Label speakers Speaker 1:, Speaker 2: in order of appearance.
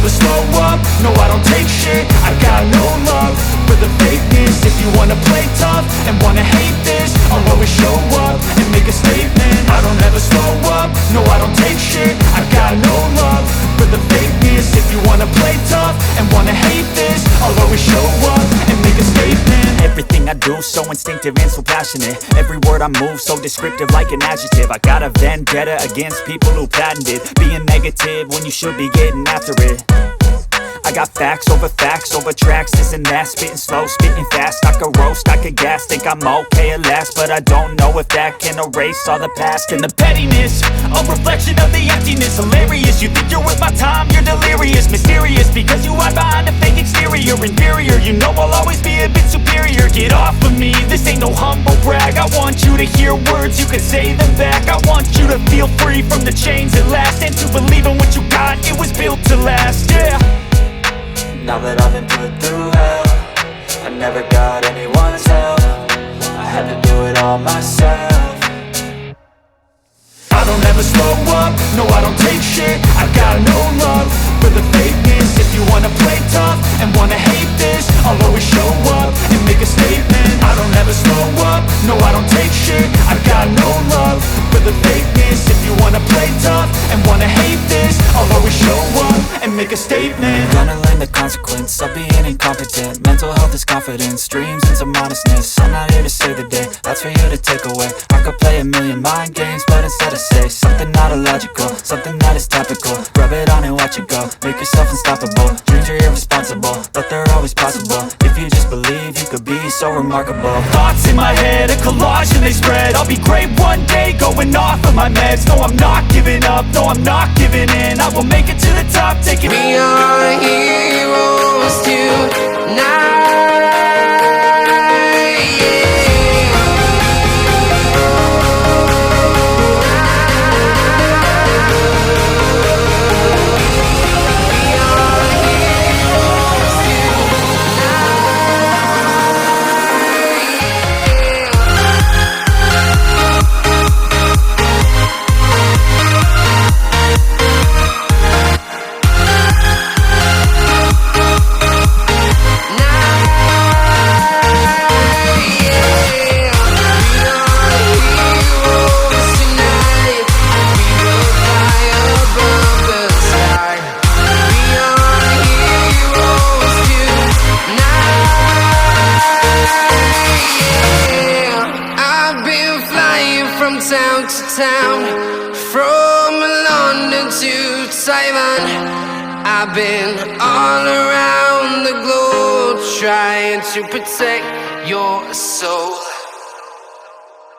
Speaker 1: never slow up, no I don't take shit. I got no love for the fakeness. If you wanna play tough and wanna hate this, I'll always show up and make a statement. I don't ever slow up, no I don't take shit. I got no love for the fakeness. If you wanna play tough and wanna hate this, I'll always show up and make a statement.
Speaker 2: Everything I do so instinctive and so passionate. Every word I move so descriptive like an adjective. I got a vendetta against people who patented being negative when you should be getting after it. I got facts over tracks, this and that. Spitting slow, spitting fast, I could roast, I could gas. Think I'm okay at last, but I don't know if that can erase all the past. And the pettiness, a reflection of the emptiness. Hilarious, you think you're worth my time, you're delirious. Mysterious, because you hide behind a fake exterior. Inferior, you know I'll always be a bit superior. Get off of me, this ain't no humble brag. I want you to hear words, you can say them back. I want you to feel free from the chains at last, and to believe in what you got, it was built to last, yeah. Now that I've been put through hell, I never got anyone's help. I had to do it all myself.
Speaker 1: I don't ever slow up, no I don't take shit. I got no love for the fakeness. If you wanna play tough and wanna hate this, I'll always show up and make a statement. I don't ever slow up, no I don't take shit. I got no love for the fakeness. If you wanna play tough and wanna hate this, I'll always show up and make a statement.
Speaker 2: Gonna learn the consequence of being incompetent. Mental health is confidence, dreams and some honestness. I'm not here to save the day, that's for you to take away. I could play a million mind games, but instead I say something not illogical, something that is topical. Rub it on and watch it go, make yourself unstoppable. Dreams are irresponsible, but they're always possible. If you just believe, you could be so remarkable.
Speaker 1: Thoughts in my head, a collage and they spread. I'll be great one day, going off of my meds. No I'm not giving up, no I'm not giving in. I will make it to the top, taking
Speaker 3: We are heroes tonight. Town to town, from London to Taiwan, I've been all around the globe trying to protect your soul.